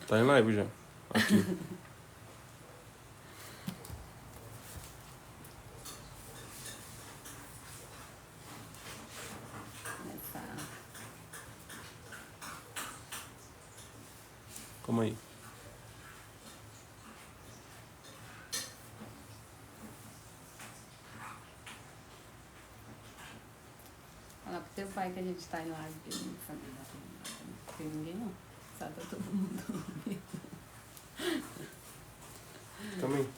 Tá em live já. Aqui. Calma aí. Fala pro teu pai que a gente tá em live, que ele não sabe nada. Não tem ninguém não. Só tá todo mundo dormindo. Também.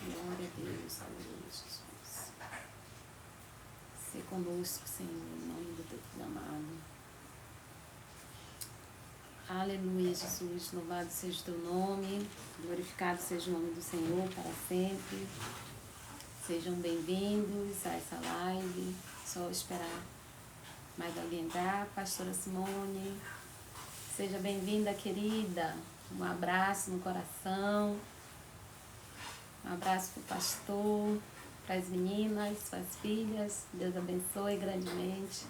Glória a Deus, aleluia, Jesus. Ser conosco, Senhor, em nome do teu filho amado. Aleluia, Jesus, louvado seja o teu nome, glorificado seja o nome do Senhor para sempre. Sejam bem-vindos a essa live. Só esperar mais alguém entrar. Pastora Simone, seja bem-vinda, querida. Um abraço no coração. Um abraço para o pastor, para as meninas, para as filhas. Deus abençoe grandemente.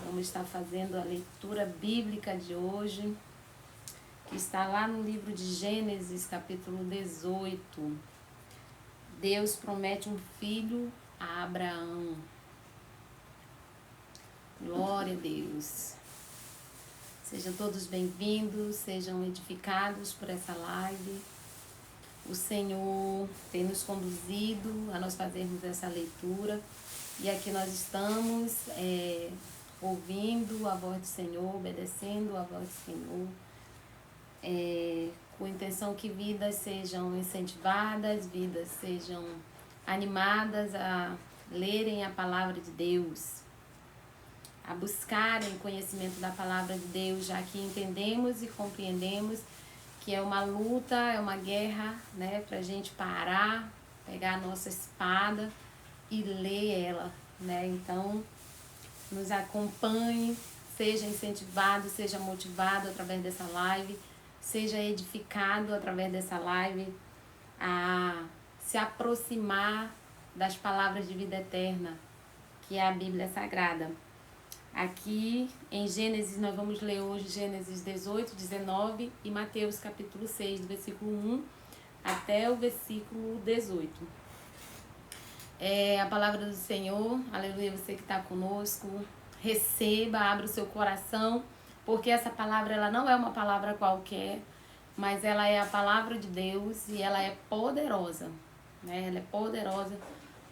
Vamos estar fazendo a leitura bíblica de hoje, que está lá no livro de Gênesis, capítulo 18. Deus promete um filho a Abraão. Glória a Deus. Sejam todos bem-vindos, sejam edificados por essa live. O Senhor tem nos conduzido a nós fazermos essa leitura. E aqui nós estamos ouvindo a voz do Senhor, obedecendo a voz do Senhor, com a intenção que vidas sejam incentivadas, vidas sejam animadas a lerem a palavra de Deus, a buscarem conhecimento da palavra de Deus, já que entendemos e compreendemos que é uma luta, é uma guerra, né, para a gente parar, pegar a nossa espada e ler ela, né? Então, nos acompanhe, seja incentivado, seja motivado através dessa live, seja edificado através dessa live a se aproximar das palavras de vida eterna, que é a Bíblia Sagrada. Aqui em Gênesis, nós vamos ler hoje Gênesis 18, 19 e Mateus capítulo 6, do versículo 1 até o versículo 18. A palavra do Senhor, aleluia, você que está conosco, receba, abra o seu coração, porque essa palavra ela não é uma palavra qualquer, mas ela é a palavra de Deus e ela é poderosa, né? Ela é poderosa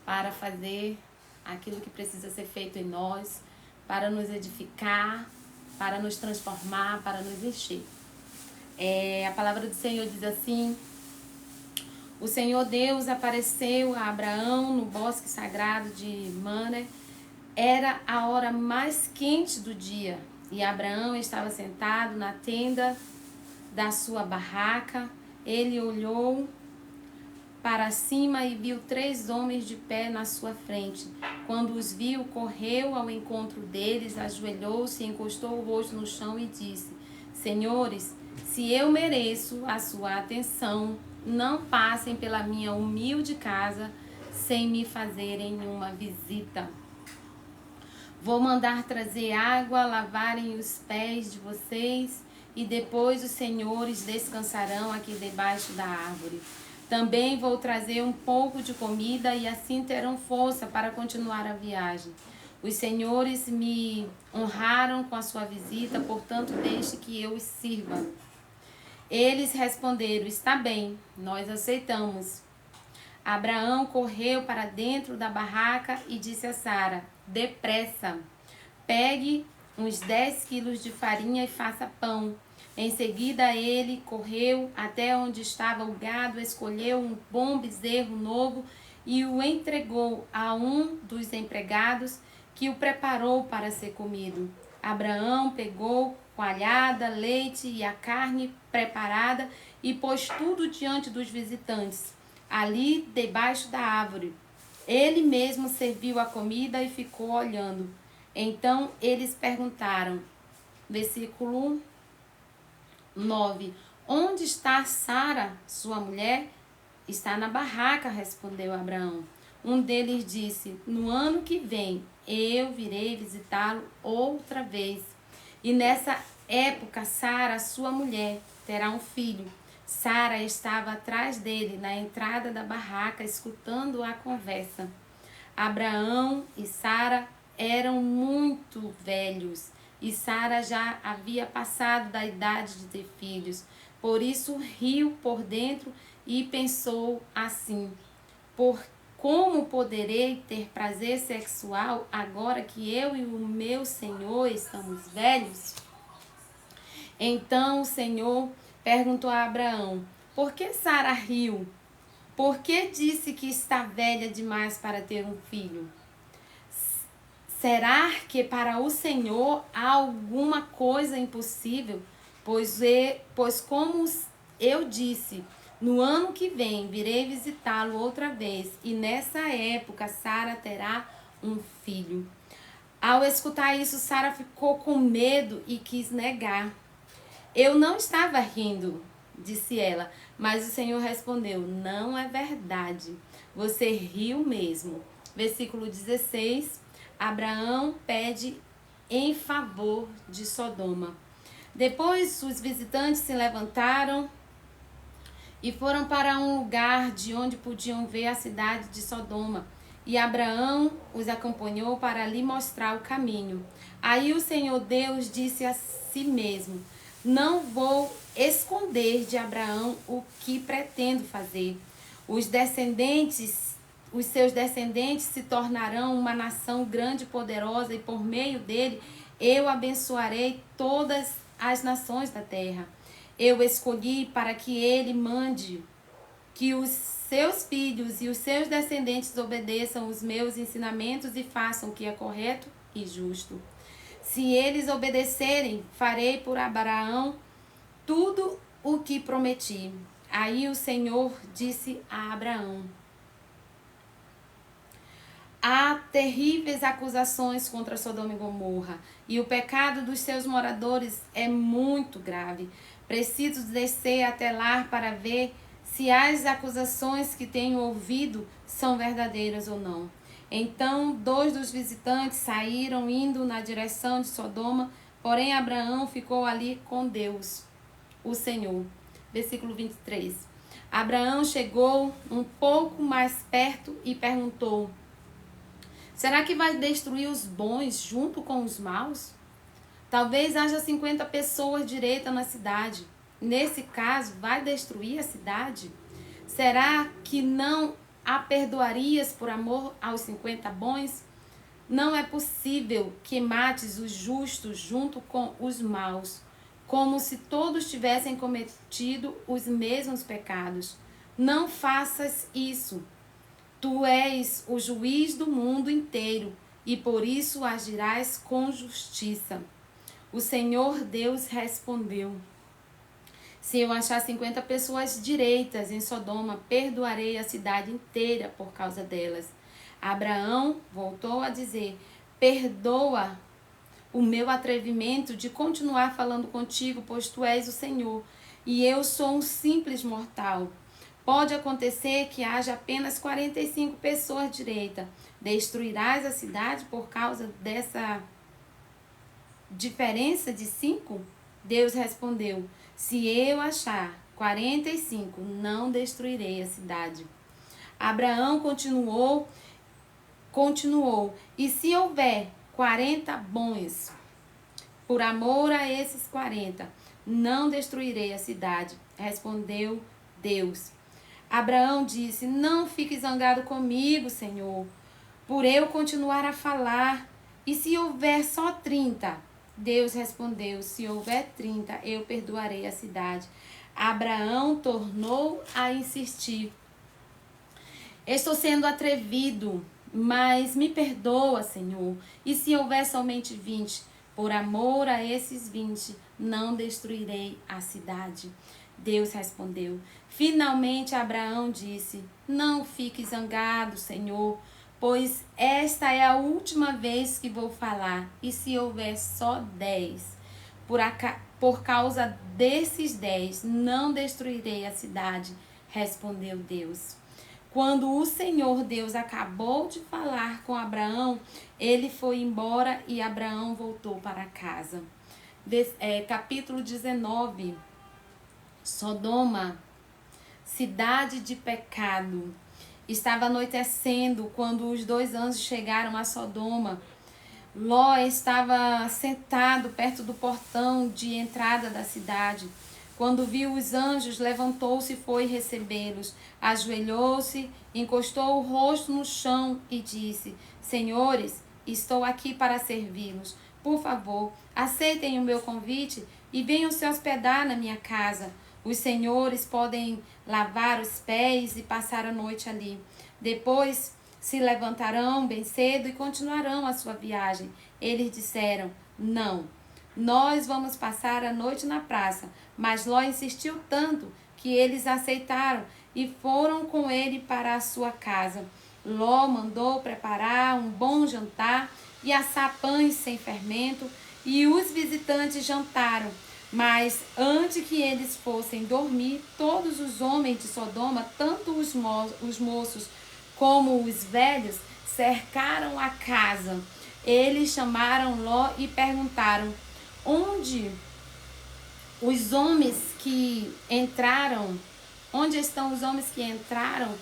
para fazer aquilo que precisa ser feito em nós, para nos edificar, para nos transformar, para nos encher. A palavra do Senhor diz assim: o Senhor Deus apareceu a Abraão no bosque sagrado de Mamre. Era a hora mais quente do dia e Abraão estava sentado na tenda da sua barraca. Ele olhou para cima e viu 3 homens de pé na sua frente. Quando os viu, correu ao encontro deles, ajoelhou-se, encostou o rosto no chão e disse: Senhores, se eu mereço a sua atenção, não passem pela minha humilde casa sem me fazerem uma visita. Vou mandar trazer água, lavarem os pés de vocês, e depois os senhores descansarão aqui debaixo da árvore. Também vou trazer um pouco de comida e assim terão força para continuar a viagem. Os senhores me honraram com a sua visita, portanto deixe que eu os sirva. Eles responderam: está bem, nós aceitamos. Abraão correu para dentro da barraca e disse a Sara: depressa, pegue uns 10 quilos de farinha e faça pão. Em seguida ele correu até onde estava o gado, escolheu um bom bezerro novo e o entregou a um dos empregados, que o preparou para ser comido. Abraão pegou coalhada, leite e a carne preparada e pôs tudo diante dos visitantes, ali debaixo da árvore. Ele mesmo serviu a comida e ficou olhando. Então eles perguntaram, versículo 9: Onde está Sara, sua mulher? Está na barraca, respondeu Abraão. Um deles disse: No ano que vem eu virei visitá-lo outra vez. E nessa época Sara, sua mulher, terá um filho. Sara estava atrás dele, na entrada da barraca, escutando a conversa. Abraão e Sara eram muito velhos, e Sara já havia passado da idade de ter filhos. Por isso riu por dentro e pensou assim: como poderei ter prazer sexual agora que eu e o meu Senhor estamos velhos? Então o Senhor perguntou a Abraão: Por que Sara riu? Por que disse que está velha demais para ter um filho? Será que para o Senhor há alguma coisa impossível? Pois como eu disse, no ano que vem virei visitá-lo outra vez, e nessa época Sara terá um filho. Ao escutar isso, Sara ficou com medo e quis negar. Eu não estava rindo, disse ela, mas o Senhor respondeu: Não é verdade, você riu mesmo. Versículo 16, Abraão pede em favor de Sodoma. Depois os visitantes se levantaram e foram para um lugar de onde podiam ver a cidade de Sodoma. E Abraão os acompanhou para lhe mostrar o caminho. Aí o Senhor Deus disse a si mesmo: Não vou esconder de Abraão o que pretendo fazer. Os seus descendentes se tornarão uma nação grande e poderosa, e por meio dele eu abençoarei todas as nações da terra. Eu escolhi para que ele mande que os seus filhos e os seus descendentes obedeçam os meus ensinamentos e façam o que é correto e justo. Se eles obedecerem, farei por Abraão tudo o que prometi. Aí o Senhor disse a Abraão: Há terríveis acusações contra Sodoma e Gomorra, e o pecado dos seus moradores é muito grave. Preciso descer até lá para ver se as acusações que tenho ouvido são verdadeiras ou não. Então 2 dos visitantes saíram indo na direção de Sodoma, porém Abraão ficou ali com Deus, o Senhor. Versículo 23. Abraão chegou um pouco mais perto e perguntou: Será que vai destruir os bons junto com os maus? Talvez haja 50 pessoas direitas na cidade. Nesse caso, vai destruir a cidade? Será que não a perdoarias por amor aos 50 bons? Não é possível que mates os justos junto com os maus, como se todos tivessem cometido os mesmos pecados. Não faças isso. Tu és o juiz do mundo inteiro, e por isso agirás com justiça. O Senhor Deus respondeu: Se eu achar 50 pessoas direitas em Sodoma, perdoarei a cidade inteira por causa delas. Abraão voltou a dizer: Perdoa o meu atrevimento de continuar falando contigo, pois tu és o Senhor, e eu sou um simples mortal. Pode acontecer que haja apenas 45 pessoas direitas. Destruirás a cidade por causa dessa diferença de 5? Deus respondeu: Se eu achar 45, não destruirei a cidade. Abraão continuou, e se houver 40 bons, por amor a esses 40, não destruirei a cidade. Respondeu Deus. Abraão disse: Não fique zangado comigo, Senhor, por eu continuar a falar. E se houver só 30? Deus respondeu: Se houver 30, eu perdoarei a cidade. Abraão tornou a insistir: Estou sendo atrevido, mas me perdoa, Senhor. E se houver somente 20? Por amor a esses 20, não destruirei a cidade. Deus respondeu. Finalmente Abraão disse: Não fique zangado, Senhor, pois esta é a última vez que vou falar, e se houver só 10, por causa desses 10, não destruirei a cidade, respondeu Deus. Quando o Senhor Deus acabou de falar com Abraão, ele foi embora e Abraão voltou para casa. Capítulo 19. Sodoma, cidade de pecado. Estava anoitecendo quando os 2 anjos chegaram a Sodoma. Ló estava sentado perto do portão de entrada da cidade. Quando viu os anjos, levantou-se e foi recebê-los. Ajoelhou-se, encostou o rosto no chão e disse: Senhores, estou aqui para servi-los. Por favor, aceitem o meu convite e venham se hospedar na minha casa. Os senhores podem lavar os pés e passar a noite ali. Depois se levantarão bem cedo e continuarão a sua viagem. Eles disseram: Não, nós vamos passar a noite na praça. Mas Ló insistiu tanto que eles aceitaram e foram com ele para a sua casa. Ló mandou preparar um bom jantar e assar pães sem fermento, e os visitantes jantaram. Mas antes que eles fossem dormir, todos os homens de Sodoma, tanto os moços como os velhos, cercaram a casa. Eles chamaram Ló e perguntaram: onde os homens que entraram, onde estão os homens que entraram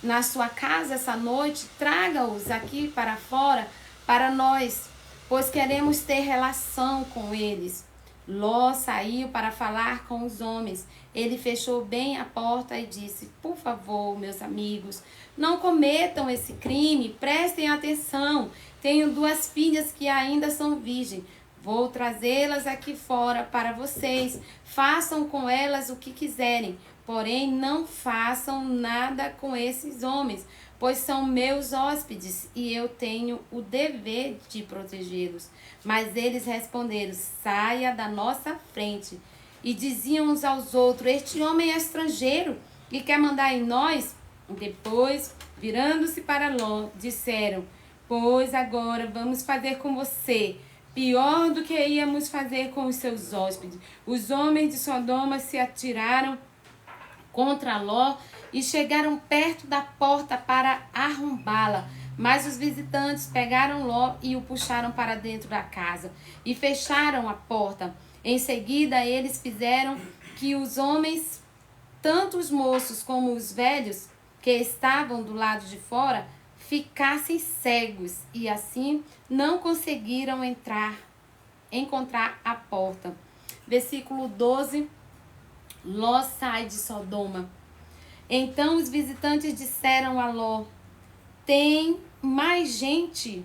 na sua casa essa noite? Traga-os aqui para fora para nós, pois queremos ter relação com eles. Ló saiu para falar com os homens. Ele fechou bem a porta e disse: Por favor, meus amigos, não cometam esse crime, prestem atenção. Tenho 2 filhas que ainda são virgens. Vou trazê-las aqui fora para vocês. Façam com elas o que quiserem, porém não façam nada com esses homens, pois são meus hóspedes e eu tenho o dever de protegê-los. Mas eles responderam: Saia da nossa frente. E diziam uns aos outros: Este homem é estrangeiro e quer mandar em nós? Depois, virando-se para Ló, disseram: Pois agora vamos fazer com você pior do que íamos fazer com os seus hóspedes. Os homens de Sodoma se atiraram contra Ló e chegaram perto da porta para arrombá-la. Mas os visitantes pegaram Ló e o puxaram para dentro da casa e fecharam a porta. Em seguida, eles fizeram que os homens, tanto os moços como os velhos que estavam do lado de fora, ficassem cegos e assim não conseguiram encontrar a porta. Versículo 12. Ló sai de Sodoma. Então os visitantes disseram a Ló: Tem mais gente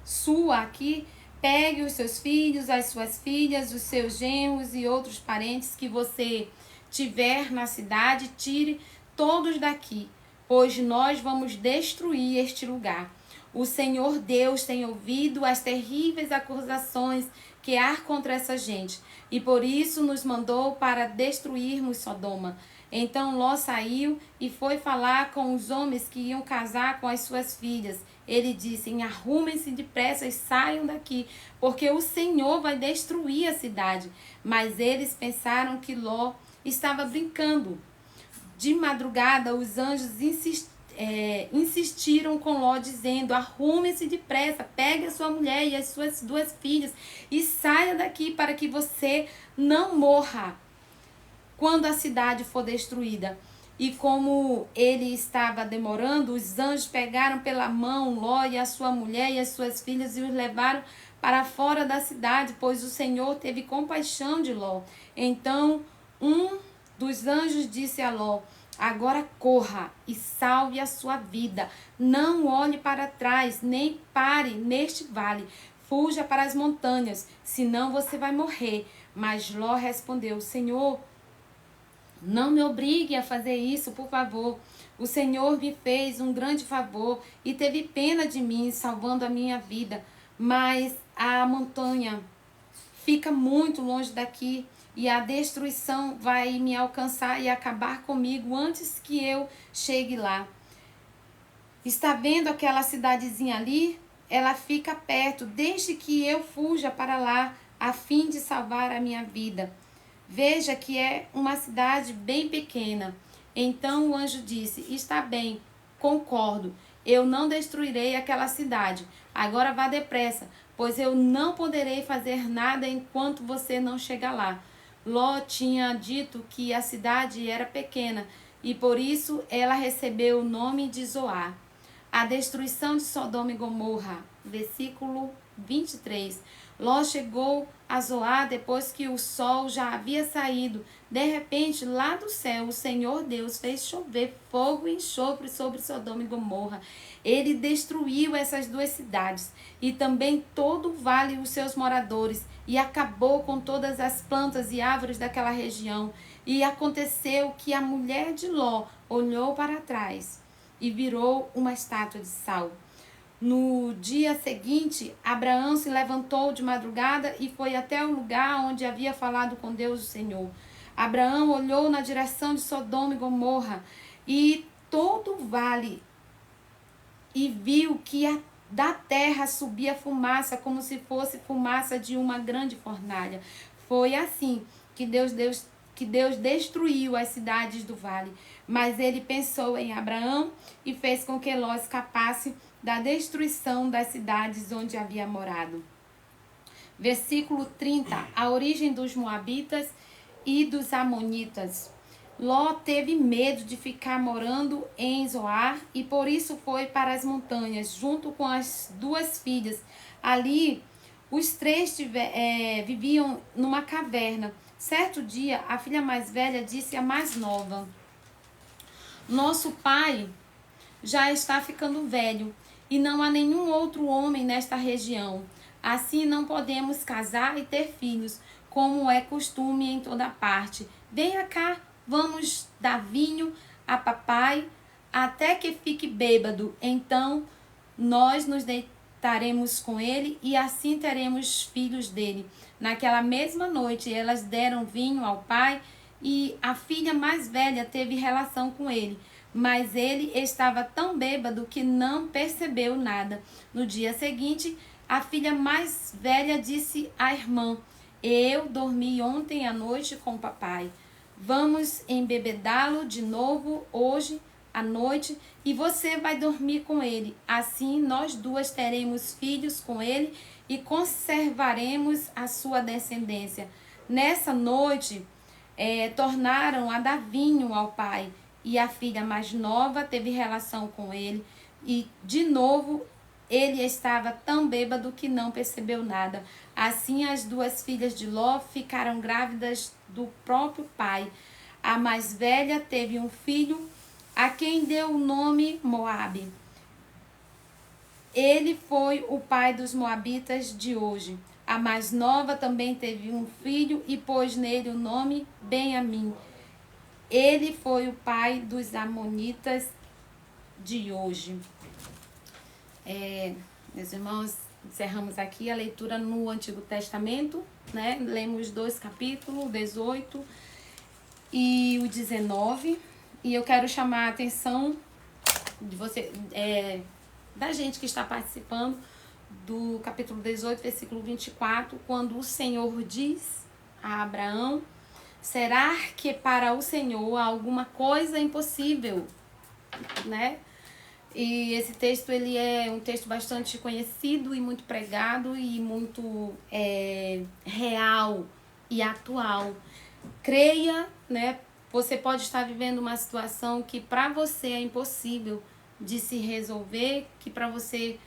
sua aqui? Pegue os seus filhos, as suas filhas, os seus genros e outros parentes que você tiver na cidade, tire todos daqui, pois nós vamos destruir este lugar. O Senhor Deus tem ouvido as terríveis acusações que há contra essa gente, e por isso nos mandou para destruirmos Sodoma. Então Ló saiu e foi falar com os homens que iam casar com as suas filhas. Ele disse: Arrumem-se depressa e saiam daqui, porque o Senhor vai destruir a cidade. Mas eles pensaram que Ló estava brincando. De madrugada, os anjos insistiram com Ló, dizendo: Arrume-se depressa, pegue a sua mulher e as suas 2 filhas e saia daqui para que você não morra quando a cidade for destruída. E como ele estava demorando, os anjos pegaram pela mão Ló e a sua mulher e as suas filhas e os levaram para fora da cidade, pois o Senhor teve compaixão de Ló. Então um dos anjos disse a Ló: Agora corra e salve a sua vida. Não olhe para trás, nem pare neste vale. Fuja para as montanhas, senão você vai morrer. Mas Ló respondeu: Senhor, não me obrigue a fazer isso, por favor. O Senhor me fez um grande favor e teve pena de mim, salvando a minha vida. Mas a montanha fica muito longe daqui e a destruição vai me alcançar e acabar comigo antes que eu chegue lá. Está vendo aquela cidadezinha ali? Ela fica perto, desde que eu fuja para lá, a fim de salvar a minha vida. Veja que é uma cidade bem pequena. Então o anjo disse: está bem, concordo. Eu não destruirei aquela cidade. Agora vá depressa, pois eu não poderei fazer nada enquanto você não chegar lá. Ló tinha dito que a cidade era pequena e por isso ela recebeu o nome de Zoar. A destruição de Sodoma e Gomorra, versículo 23. Ló chegou a Zoar depois que o sol já havia saído. De repente, lá do céu, o Senhor Deus fez chover fogo e enxofre sobre Sodoma e Gomorra. Ele destruiu essas duas cidades e também todo o vale e os seus moradores, e acabou com todas as plantas e árvores daquela região. E aconteceu que a mulher de Ló olhou para trás e virou uma estátua de sal. No dia seguinte, Abraão se levantou de madrugada e foi até o lugar onde havia falado com Deus o Senhor. Abraão olhou na direção de Sodoma e Gomorra e todo o vale e viu que da terra subia fumaça como se fosse fumaça de uma grande fornalha. Foi assim que Deus destruiu as cidades do vale. Mas ele pensou em Abraão e fez com que Ló escapasse da destruição das cidades onde havia morado. Versículo 30. A origem dos moabitas e dos amonitas. Ló teve medo de ficar morando em Zoar e por isso foi para as montanhas, junto com as duas filhas. Ali, os três viviam numa caverna. Certo dia, a filha mais velha disse à mais nova: nosso pai já está ficando velho e não há nenhum outro homem nesta região. Assim não podemos casar e ter filhos, como é costume em toda parte. Venha cá, vamos dar vinho a papai até que fique bêbado. Então nós nos deitaremos com ele e assim teremos filhos dele. Naquela mesma noite elas deram vinho ao pai e a filha mais velha teve relação com ele. Mas ele estava tão bêbado que não percebeu nada. No dia seguinte, a filha mais velha disse à irmã: eu dormi ontem à noite com o papai. Vamos embebedá-lo de novo hoje à noite e você vai dormir com ele. Assim nós duas teremos filhos com ele e conservaremos a sua descendência. Nessa noite, tornaram a dar vinho ao pai. E a filha mais nova teve relação com ele. E, de novo, ele estava tão bêbado que não percebeu nada. Assim, as duas filhas de Ló ficaram grávidas do próprio pai. A mais velha teve um filho, a quem deu o nome Moabe. Ele foi o pai dos moabitas de hoje. A mais nova também teve um filho e pôs nele o nome Benjamim. Ele foi o pai dos amonitas de hoje. Meus irmãos, encerramos aqui a leitura no Antigo Testamento, né? Lemos 2 capítulos, o 18 e o 19. E eu quero chamar a atenção de você, da gente que está participando do capítulo 18, versículo 24, quando o Senhor diz a Abraão: será que para o Senhor há alguma coisa impossível, né? E esse texto, ele é um texto bastante conhecido e muito pregado e muito real e atual. Creia, né? Você pode estar vivendo uma situação que para você é impossível de se resolver, que para você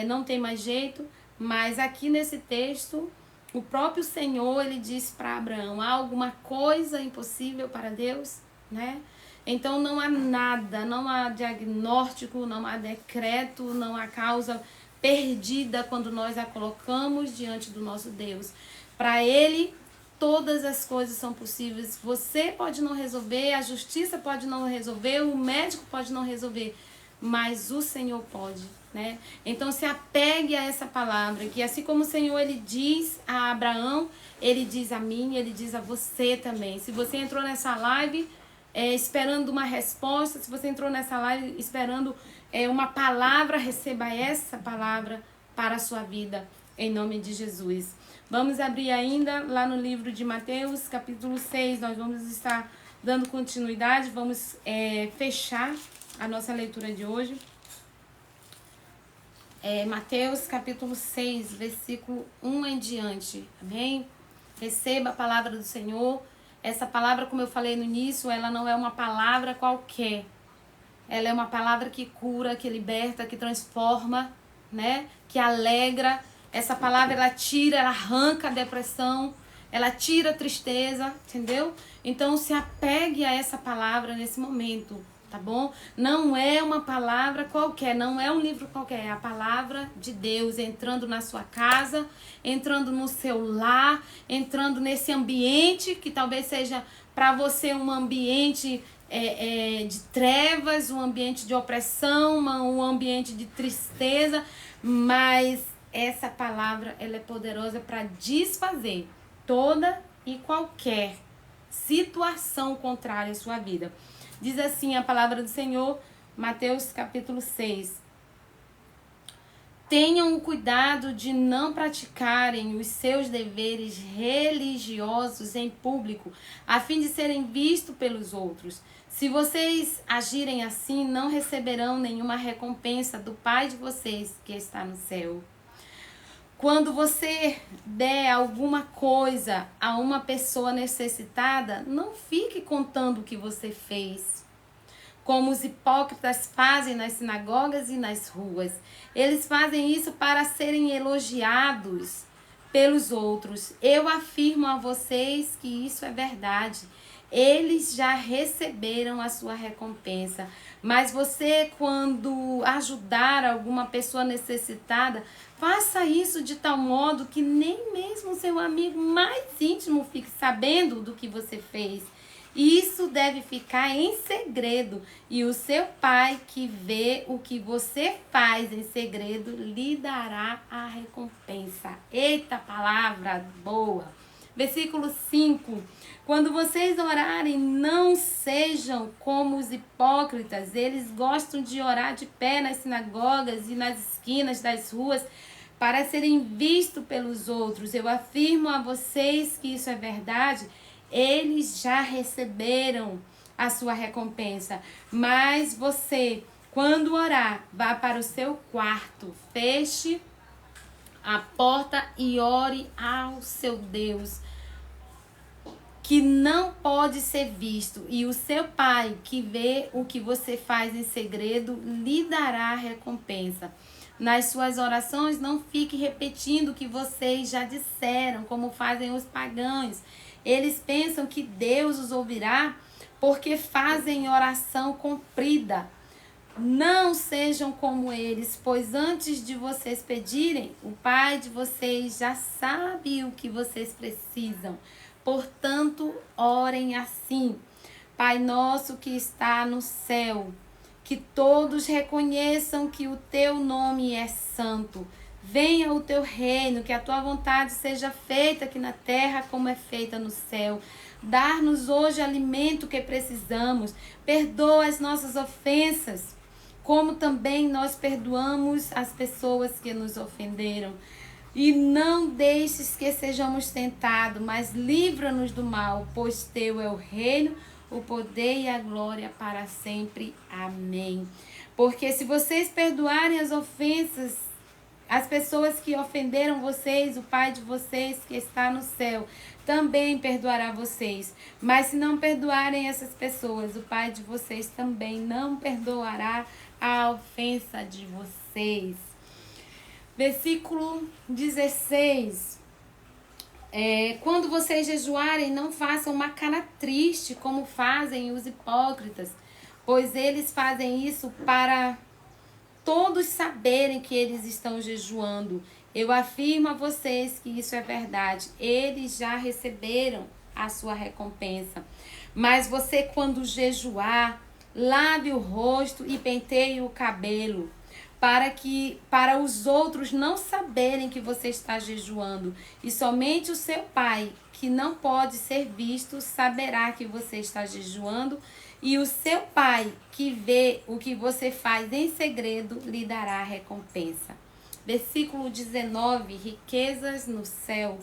não tem mais jeito, mas aqui nesse texto, o próprio Senhor, ele disse para Abraão: há alguma coisa impossível para Deus, né? Então não há nada, não há diagnóstico, não há decreto, não há causa perdida quando nós a colocamos diante do nosso Deus. Para Ele, todas as coisas são possíveis. Você pode não resolver, a justiça pode não resolver, o médico pode não resolver, mas o Senhor pode, né? Então se apegue a essa palavra, que assim como o Senhor, ele diz a Abraão, ele diz a mim, ele diz a você também. Se você entrou nessa live, esperando uma resposta, se você entrou nessa live esperando uma palavra, receba essa palavra para a sua vida, em nome de Jesus. Vamos abrir ainda lá no livro de Mateus, capítulo 6, nós vamos estar dando continuidade, vamos fechar a nossa leitura de hoje. Mateus capítulo 6, versículo 1 em diante, amém? Receba a palavra do Senhor. Essa palavra, como eu falei no início, ela não é uma palavra qualquer. Ela é uma palavra que cura, que liberta, que transforma, né? Que alegra. Essa palavra, ela tira, ela arranca a depressão, ela tira a tristeza, entendeu? Então, se apegue a essa palavra nesse momento, tá bom? Não é uma palavra qualquer, não é um livro qualquer, é a palavra de Deus entrando na sua casa, entrando no seu lar, entrando nesse ambiente que talvez seja para você um ambiente de trevas, um ambiente de opressão, um ambiente de tristeza, mas essa palavra ela é poderosa para desfazer toda e qualquer situação contrária à sua vida. Diz assim a palavra do Senhor, Mateus capítulo 6. Tenham o cuidado de não praticarem os seus deveres religiosos em público, a fim de serem vistos pelos outros. Se vocês agirem assim, não receberão nenhuma recompensa do Pai de vocês que está no céu. Quando você der alguma coisa a uma pessoa necessitada, não fique contando o que você fez, como os hipócritas fazem nas sinagogas e nas ruas. Eles fazem isso para serem elogiados pelos outros. Eu afirmo a vocês que isso é verdade. Eles já receberam a sua recompensa. Mas você, quando ajudar alguma pessoa necessitada, faça isso de tal modo que nem mesmo o seu amigo mais íntimo fique sabendo do que você fez. Isso deve ficar em segredo, e o seu pai que vê o que você faz em segredo lhe dará a recompensa. Eita, palavra boa! Versículo 5. Quando vocês orarem, não sejam como os hipócritas. Eles gostam de orar de pé nas sinagogas e nas esquinas das ruas para serem vistos pelos outros. Eu afirmo a vocês que isso é verdade. Eles já receberam a sua recompensa. Mas você, quando orar, vá para o seu quarto, feche a porta e ore ao seu Deus, que não pode ser visto, e o seu pai, que vê o que você faz em segredo, lhe dará a recompensa. Nas suas orações, não fique repetindo o que vocês já disseram, como fazem os pagãos. Eles pensam que Deus os ouvirá porque fazem oração comprida. Não sejam como eles, pois antes de vocês pedirem, o Pai de vocês já sabe o que vocês precisam. Portanto, orem assim: Pai nosso que está no céu, que todos reconheçam que o teu nome é santo. Venha o teu reino, que a tua vontade seja feita aqui na terra como é feita no céu. Dar-nos hoje o alimento que precisamos. Perdoa as nossas ofensas, como também nós perdoamos as pessoas que nos ofenderam. E não deixes que sejamos tentados, mas livra-nos do mal, pois teu é o reino, o poder e a glória para sempre. Amém. Porque se vocês perdoarem as ofensas, as pessoas que ofenderam vocês, o Pai de vocês que está no céu também perdoará vocês. Mas se não perdoarem essas pessoas, o Pai de vocês também não perdoará a ofensa de vocês. Versículo 16. Quando vocês jejuarem, não façam uma cara triste, como fazem os hipócritas, pois eles fazem isso para todos saberem que eles estão jejuando. Eu afirmo a vocês que isso é verdade. Eles já receberam a sua recompensa. Mas você, quando jejuar, lave o rosto e penteie o cabelo, para os outros não saberem que você está jejuando. E somente o seu pai, que não pode ser visto, saberá que você está jejuando E o seu pai, que vê o que você faz em segredo, lhe dará recompensa. Versículo 19, riquezas no céu.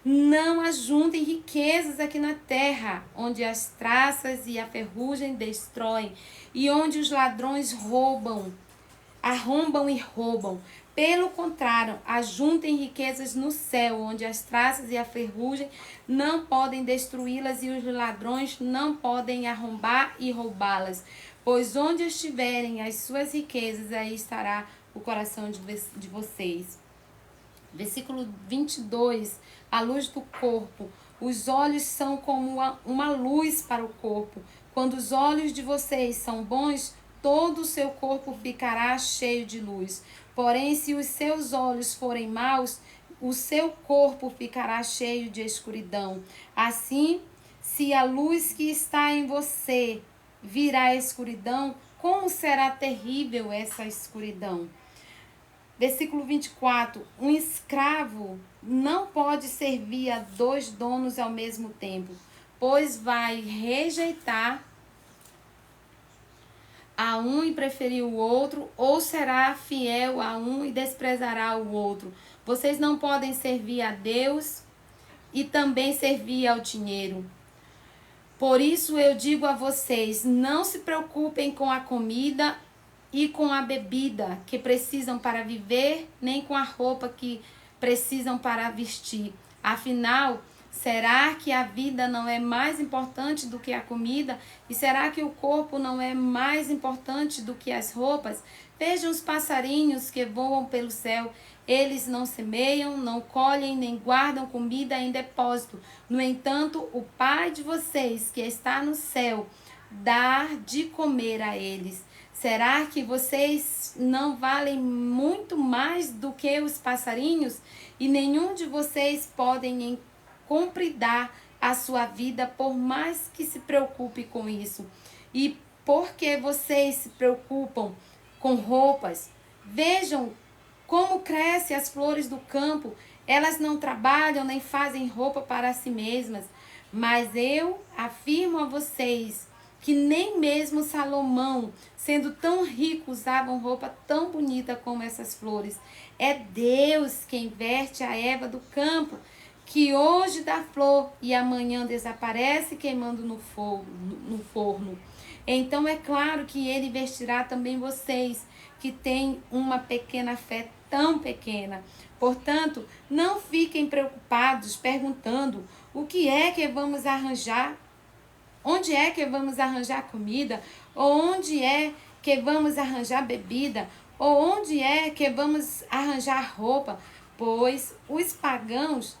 Não ajuntem riquezas aqui na terra, onde as traças e a ferrugem destroem, e onde os ladrões arrombam e roubam. Pelo contrário, ajuntem riquezas no céu, onde as traças e a ferrugem não podem destruí-las e os ladrões não podem arrombar e roubá-las. Pois onde estiverem as suas riquezas, aí estará o coração de vocês. Versículo 22, a luz do corpo. Os olhos são como uma luz para o corpo. Quando os olhos de vocês são bons, todo o seu corpo ficará cheio de luz. Porém, se os seus olhos forem maus, o seu corpo ficará cheio de escuridão. Assim, se a luz que está em você virá escuridão, como será terrível essa escuridão? Versículo 24. Um escravo não pode servir a 2 donos ao mesmo tempo, pois vai rejeitar a um e preferir o outro, ou será fiel a um e desprezará o outro. Vocês não podem servir a Deus e também servir ao dinheiro. Por isso eu digo a vocês, não se preocupem com a comida e com a bebida que precisam para viver, nem com a roupa que precisam para vestir. Afinal, será que a vida não é mais importante do que a comida? E será que o corpo não é mais importante do que as roupas? Vejam os passarinhos que voam pelo céu. Eles não semeiam, não colhem, nem guardam comida em depósito. No entanto, o Pai de vocês, que está no céu, dá de comer a eles. Será que vocês não valem muito mais do que os passarinhos? E nenhum de vocês podem compridar a sua vida, por mais que se preocupe com isso. E porque vocês se preocupam com roupas, vejam como crescem as flores do campo. Elas não trabalham nem fazem roupa para si mesmas. Mas eu afirmo a vocês que nem mesmo Salomão, sendo tão rico, usava roupa tão bonita como essas flores. É Deus quem veste a erva do campo, que hoje dá flor e amanhã desaparece queimando no forno. Então é claro que ele vestirá também vocês, que têm uma pequena fé tão pequena. Portanto, não fiquem preocupados perguntando o que é que vamos arranjar. Onde é que vamos arranjar comida? Ou onde é que vamos arranjar bebida? Ou onde é que vamos arranjar roupa? Pois os pagãos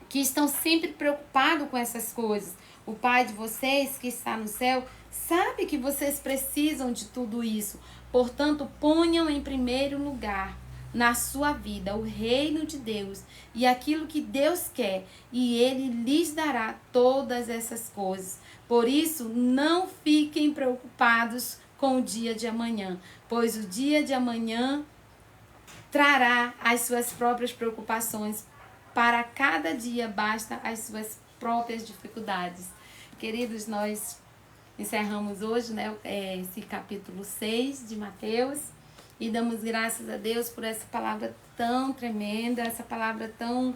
que estão sempre preocupados com essas coisas. O Pai de vocês, que está no céu, sabe que vocês precisam de tudo isso. Portanto, ponham em primeiro lugar na sua vida o reino de Deus e aquilo que Deus quer, e Ele lhes dará todas essas coisas. Por isso, não fiquem preocupados com o dia de amanhã, pois o dia de amanhã trará as suas próprias preocupações. Para cada dia basta as suas próprias dificuldades. Queridos, nós encerramos hoje, esse capítulo 6 de Mateus. E damos graças a Deus por essa palavra tão tremenda, essa palavra tão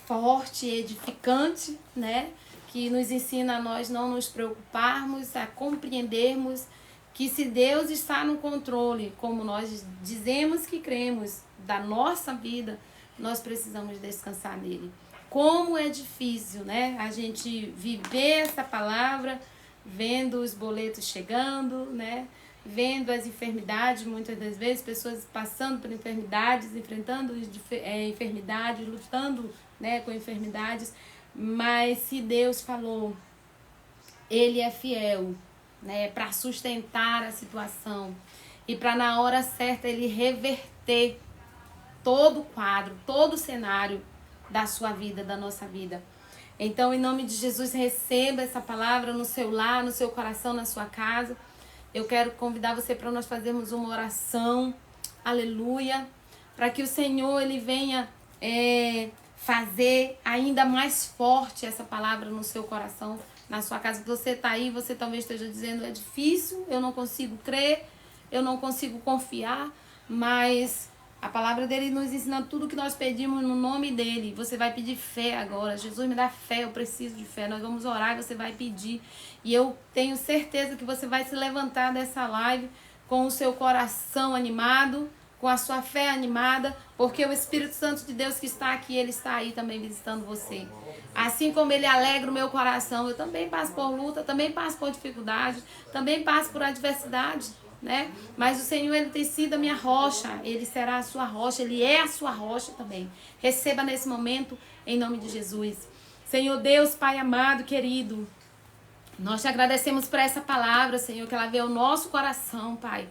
forte e edificante, que nos ensina a nós não nos preocuparmos, a compreendermos que se Deus está no controle, como nós dizemos que cremos, da nossa vida, nós precisamos descansar nele. Como é difícil, a gente viver essa palavra, vendo os boletos chegando, vendo as enfermidades, muitas das vezes, pessoas passando por enfermidades, enfrentando enfermidades, lutando com enfermidades, mas se Deus falou, Ele é fiel para sustentar a situação e para na hora certa Ele reverter todo o quadro, todo o cenário da sua vida, da nossa vida. Então, em nome de Jesus, receba essa palavra no seu lar, no seu coração, na sua casa. Eu quero convidar você para nós fazermos uma oração, aleluia, para que o Senhor Ele venha fazer ainda mais forte essa palavra no seu coração, na sua casa. Você está aí, você talvez esteja dizendo, é difícil, eu não consigo crer, eu não consigo confiar, mas a palavra dele nos ensina tudo que nós pedimos no nome dele. Você vai pedir fé agora. Jesus, me dá fé, eu preciso de fé. Nós vamos orar e você vai pedir. E eu tenho certeza que você vai se levantar dessa live com o seu coração animado, com a sua fé animada, porque o Espírito Santo de Deus que está aqui, ele está aí também visitando você. Assim como ele alegra o meu coração, eu também passo por luta, também passo por dificuldade, também passo por adversidade, né? Mas o Senhor, ele tem sido a minha rocha, ele será a sua rocha, ele é a sua rocha também. Receba nesse momento, em nome de Jesus. Senhor Deus, Pai amado, querido, nós te agradecemos por essa palavra, Senhor, que ela veio ao nosso coração, Pai,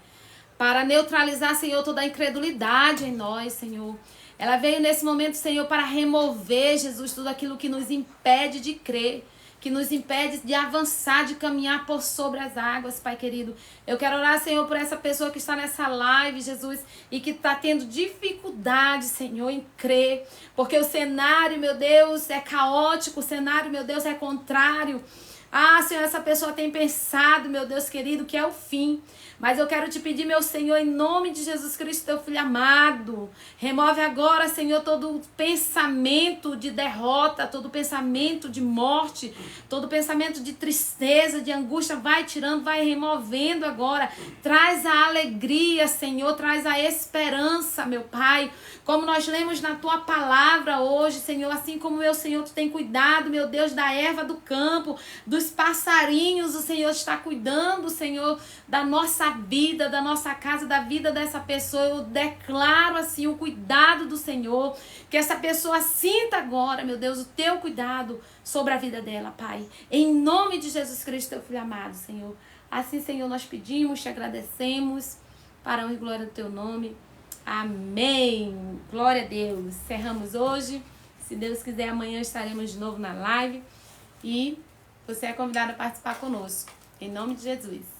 para neutralizar, Senhor, toda a incredulidade em nós, Senhor. Ela veio nesse momento, Senhor, para remover, Jesus, tudo aquilo que nos impede de crer, que nos impede de avançar, de caminhar por sobre as águas, Pai querido. Eu quero orar, Senhor, por essa pessoa que está nessa live, Jesus, e que está tendo dificuldade, Senhor, em crer, porque o cenário, meu Deus, é caótico, o cenário, meu Deus, é contrário. Ah, Senhor, essa pessoa tem pensado, meu Deus querido, que é o fim. Mas eu quero te pedir, meu Senhor, em nome de Jesus Cristo, teu Filho amado, remove agora, Senhor, todo pensamento de derrota, todo pensamento de morte, todo pensamento de tristeza, de angústia, vai tirando, vai removendo agora. Traz a alegria, Senhor, traz a esperança, meu Pai. Como nós lemos na tua palavra hoje, Senhor, assim como, meu Senhor, tu tem cuidado, meu Deus, da erva do campo, dos passarinhos, o Senhor está cuidando, Senhor, da nossa vida, da nossa casa, da vida dessa pessoa. Eu declaro assim o cuidado do Senhor, que essa pessoa sinta agora, meu Deus, o teu cuidado sobre a vida dela, Pai, em nome de Jesus Cristo, teu Filho amado, Senhor. Assim, Senhor, nós pedimos, te agradecemos, para a honra e glória do teu nome. Amém. Glória a Deus. Encerramos hoje. Se Deus quiser, amanhã estaremos de novo na live. E você é convidado a participar conosco. Em nome de Jesus.